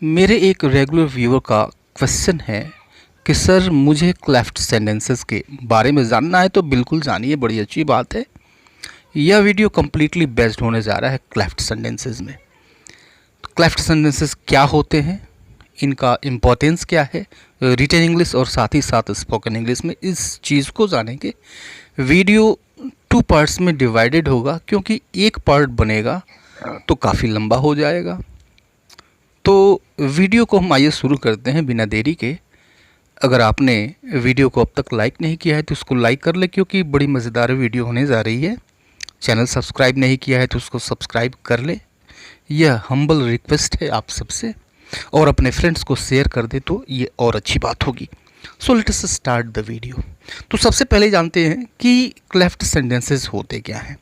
मेरे एक regular viewer का क्वेश्चन है कि सर मुझे क्लेफ्ट सेंटेंसेस के बारे में जानना है। तो बिल्कुल जानिए, बड़ी अच्छी बात है। यह वीडियो कम्प्लीटली बेस्ड होने जा रहा है क्लेफ्ट सेंटेंसेस में। क्लेफ्ट सेंटेंसेस क्या होते हैं, इनका इम्पोर्टेंस क्या है रिटन इंग्लिश और साथ ही साथ स्पोकन इंग्लिश में, इस चीज़ को जानेंगे। वीडियो 2 पार्ट्स में डिवाइडेड होगा, क्योंकि एक पार्ट बनेगा तो काफ़ी लंबा हो जाएगा। तो वीडियो को हम आइए शुरू करते हैं बिना देरी के। अगर आपने वीडियो को अब तक लाइक नहीं किया है तो उसको लाइक कर ले, क्योंकि बड़ी मज़ेदार वीडियो होने जा रही है। चैनल सब्सक्राइब नहीं किया है तो उसको सब्सक्राइब कर ले, यह हम्बल रिक्वेस्ट है आप सबसे। और अपने फ्रेंड्स को शेयर कर दे तो ये और अच्छी बात होगी। So let us start the video. तो सबसे पहले जानते हैं कि क्लेफ्ट सेंटेंसेस होते क्या हैं।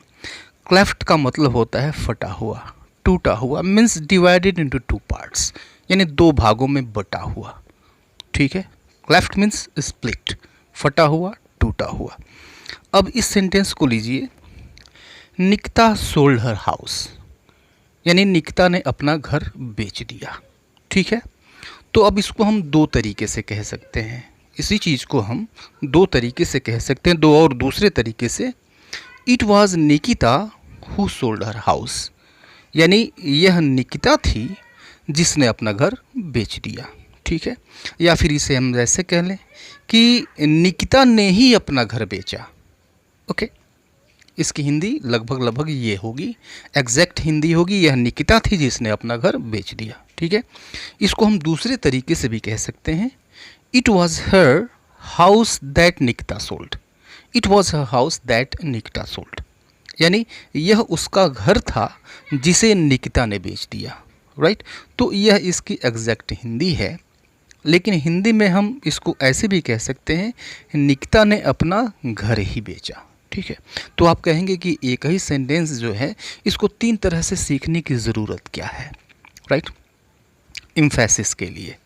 क्लेफ्ट का मतलब होता है फटा हुआ, टूटा हुआ, मीन्स डिवाइडेड इनटू 2 पार्ट्स, यानी 2 भागों में बटा हुआ। ठीक है, क्लेफ्ट मीन्स स्प्लिट, फटा हुआ, टूटा हुआ। अब इस सेंटेंस को लीजिए, निकिता सोल्ड हर हाउस, यानी निकिता ने अपना घर बेच दिया। ठीक है, तो अब इसको हम 2 तरीके से कह सकते हैं। इसी चीज़ को हम 2 तरीके से कह सकते हैं, 2 और दूसरे तरीके से। It was Nikita who sold her house, यानी यह निकिता थी जिसने अपना घर बेच दिया। ठीक है, या फिर इसे हम ऐसे कह लें कि निकिता ने ही अपना घर बेचा। ओके, इसकी हिंदी लगभग ये होगी, एग्जैक्ट हिंदी होगी, यह निकिता थी जिसने अपना घर बेच दिया। ठीक है, इसको हम दूसरे तरीके से भी कह सकते हैं, it was her house that Nikita sold. It was her house that Nikita sold, यानी यह उसका घर था जिसे निकिता ने बेच दिया। राइट, तो यह इसकी एग्जैक्ट हिंदी है। लेकिन हिंदी में हम इसको ऐसे भी कह सकते हैं, निकिता ने अपना घर ही बेचा। ठीक है, तो आप कहेंगे कि एक ही सेंटेंस जो है इसको 3 तरह से सीखने की ज़रूरत क्या है। राइट, एम्फेसिस के लिए।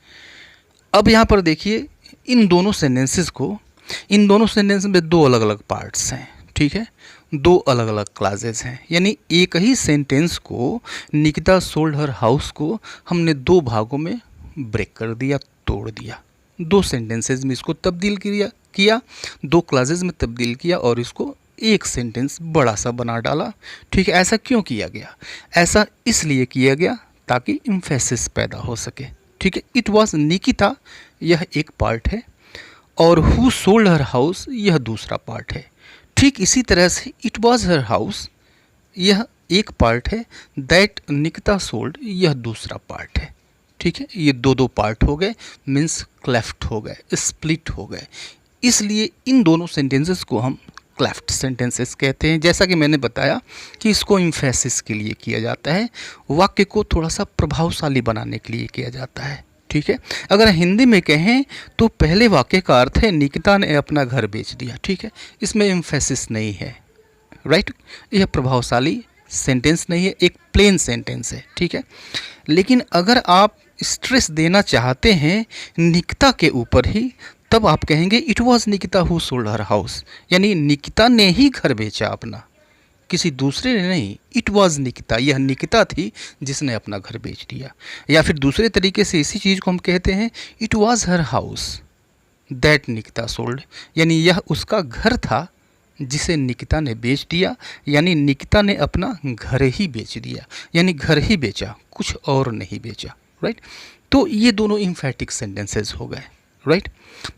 अब यहाँ पर देखिए, इन दोनों सेंटेंसेस में 2 अलग अलग पार्ट्स हैं। ठीक है, 2 अलग अलग क्लासेस हैं, यानी एक ही सेंटेंस को, निकिता सोल्ड हर हाउस को हमने 2 भागों में ब्रेक कर दिया, तोड़ दिया। 2 सेंटेंसेस में इसको तब्दील किया 2 क्लासेस में तब्दील किया और इसको एक सेंटेंस बड़ा सा बना डाला। ठीक है, ऐसा क्यों किया गया? ऐसा इसलिए किया गया ताकि एम्फेसिस पैदा हो सके। ठीक है, इट वॉज निकिता यह एक पार्ट है और हु सोल्ड हर हाउस यह दूसरा पार्ट है। ठीक इसी तरह से इट वॉज हर हाउस यह एक पार्ट है, दैट निकिता सोल्ड यह दूसरा पार्ट है। ठीक है, ये 2 पार्ट हो गए, मीन्स क्लेफ्ट हो गए, स्प्लिट हो गए। इसलिए इन दोनों सेंटेंसेस को हम क्लेफ्ट सेंटेंसेस कहते हैं। जैसा कि मैंने बताया कि इसको एम्फेसिस के लिए किया जाता है, वाक्य को थोड़ा सा प्रभावशाली बनाने के लिए किया जाता है। ठीक है, अगर हिंदी में कहें तो पहले वाक्य का अर्थ है निकिता ने अपना घर बेच दिया। ठीक है, इसमें एम्फेसिस नहीं है। राइट, यह प्रभावशाली सेंटेंस नहीं है, एक प्लेन सेंटेंस है। ठीक है, लेकिन अगर आप स्ट्रेस देना चाहते हैं निकिता के ऊपर ही, तब आप कहेंगे it was Nikita who sold her house, यानी निकिता ने ही घर बेचा अपना, किसी दूसरे ने नहीं। इट वॉज निकिता, यह निकिता थी जिसने अपना घर बेच दिया। या फिर दूसरे तरीके से इसी चीज़ को हम कहते हैं, it was her house that Nikita sold, यानी यह उसका घर था जिसे निकिता ने बेच दिया, यानी निकिता ने अपना घर ही बेच दिया, यानी घर ही बेचा, कुछ और नहीं बेचा। राइट, तो ये दोनों एम्फेटिक सेंटेंसेस हो गए। राइट,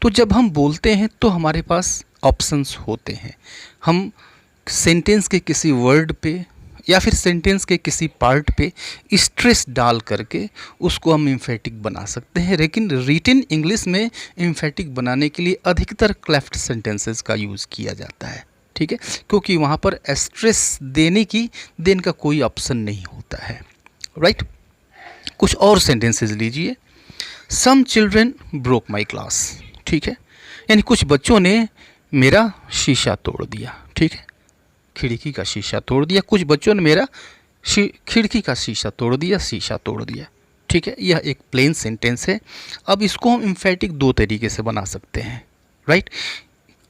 तो जब हम बोलते हैं तो हमारे पास ऑप्शंस होते हैं। हम सेंटेंस के किसी वर्ड पे या फिर सेंटेंस के किसी पार्ट पे स्ट्रेस डाल करके उसको हम एम्फेटिक बना सकते हैं। लेकिन रिटन इंग्लिश में एम्फेटिक बनाने के लिए अधिकतर क्लेफ्ट सेंटेंसेस का यूज़ किया जाता है। ठीक है, क्योंकि वहाँ पर स्ट्रेस देने का कोई ऑप्शन नहीं होता है। राइट, कुछ और सेंटेंसेस लीजिए, सम चिल्ड्रेन ब्रोक माई ग्लास। ठीक है, यानी कुछ बच्चों ने मेरा शीशा तोड़ दिया। ठीक है, खिड़की का शीशा तोड़ दिया, कुछ बच्चों ने मेरा खिड़की का शीशा तोड़ दिया। ठीक है, यह एक प्लेन सेंटेंस है। अब इसको हम एम्फेटिक 2 तरीके से बना सकते हैं। राइट,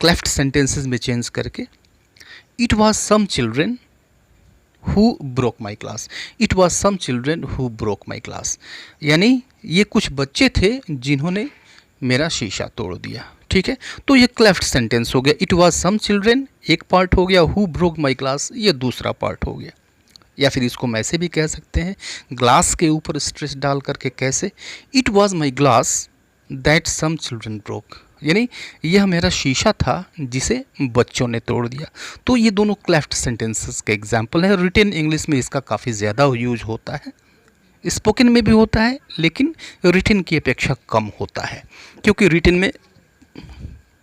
क्लेफ्ट सेंटेंसेस में चेंज करके, it was some children who broke my class, it was some children who broke my class, यानी ये कुछ बच्चे थे जिन्होंने मेरा शीशा तोड़ दिया। ठीक है, तो ये क्लेफ्ट सेंटेंस हो गया। इट वाज सम चिल्ड्रेन एक पार्ट हो गया, हु ब्रोक माई ग्लास ये दूसरा पार्ट हो गया। या फिर इसको मैं ऐसे भी कह सकते हैं, ग्लास के ऊपर स्ट्रेस डाल करके कैसे, it was my glass that some children broke, यानी यह मेरा शीशा था जिसे बच्चों ने तोड़ दिया। तो ये दोनों क्लेफ्ट सेंटेंसेस के एग्जाम्पल हैं। रिटन इंग्लिश में इसका काफ़ी ज़्यादा यूज होता है, स्पोकन में भी होता है, लेकिन रिटन की अपेक्षा कम होता है, क्योंकि रिटन में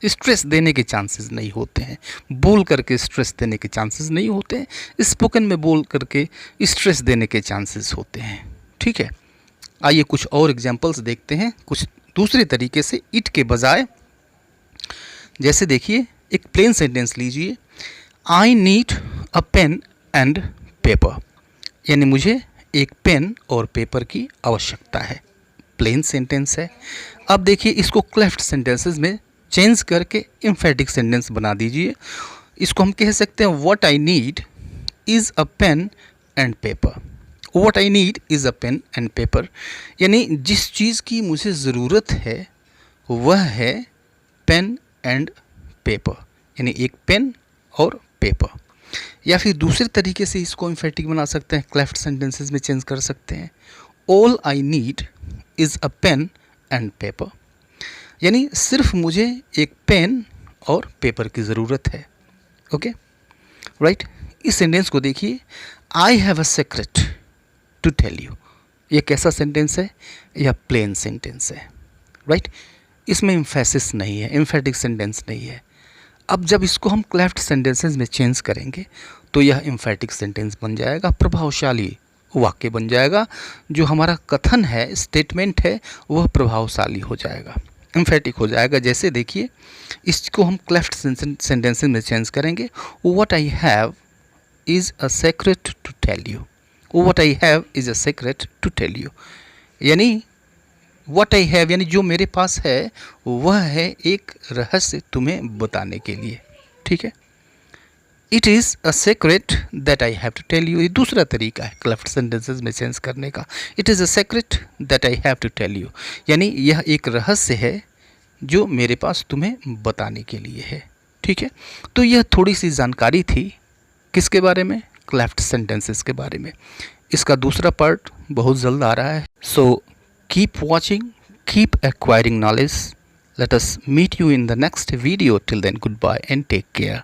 स्ट्रेस देने के चांसेस नहीं होते हैं, बोल करके स्ट्रेस देने के चांसेस नहीं होते हैं। स्पोकन में बोल करके स्ट्रेस देने के चांसेस होते हैं। ठीक है, आइए कुछ और एग्जांपल्स देखते हैं, कुछ दूसरे तरीके से इट के बजाय। जैसे देखिए, एक प्लेन सेंटेंस लीजिए, I need a pen and paper, यानी मुझे एक पेन और पेपर की आवश्यकता है। प्लेन सेंटेंस है। अब देखिए, इसको क्लेफ्ट सेंटेंसेस में चेंज करके एम्फेटिक सेंटेंस बना दीजिए। इसको हम कह सकते हैं, what I need is a pen and paper. What I need is a pen and paper, यानी जिस चीज़ की मुझे ज़रूरत है वह है पेन एंड पेपर, यानी एक पेन और पेपर। या फिर दूसरे तरीके से इसको एम्फेटिक बना सकते हैं, क्लेफ्ट सेंटेंसेस में चेंज कर सकते हैं, all I need is a pen and paper, यानी सिर्फ मुझे एक पेन और पेपर की ज़रूरत है। Okay, right. इस सेंटेंस को देखिए, I have a secret to tell you, ये कैसा सेंटेंस है? यह प्लेन सेंटेंस है, राइट। इसमें एम्फेसिस नहीं है, एम्फेटिक सेंटेंस नहीं है। अब जब इसको हम क्लेफ्ट सेंटेंसेस में चेंज करेंगे तो यह एम्फेटिक सेंटेंस बन जाएगा, प्रभावशाली वाक्य बन जाएगा। जो हमारा कथन है, स्टेटमेंट है, वह प्रभावशाली हो जाएगा, एम्फेटिक हो जाएगा। जैसे देखिए, इसको हम क्लेफ्ट सेंटेंसेस में चेंज करेंगे, what I have is a secret to tell you. What I have is a secret to tell you, यानी व्हाट आई हैव यानी जो मेरे पास है वह है एक रहस्य तुम्हें बताने के लिए। ठीक है, it is a secret that I have to tell you, ये दूसरा तरीका है क्लेफ्ट सेंटेंसेस में चेंज करने का। It is a secret that I have to tell you, यानी यह एक रहस्य है जो मेरे पास तुम्हें बताने के लिए है। ठीक है, तो यह थोड़ी सी जानकारी थी किसके बारे में? क्लेफ्ट सेंटेंसेस के बारे में। इसका दूसरा पार्ट बहुत जल्द आ रहा है। सो keep watching, keep acquiring knowledge. Let us meet you in the next video. Till then, goodbye and take care.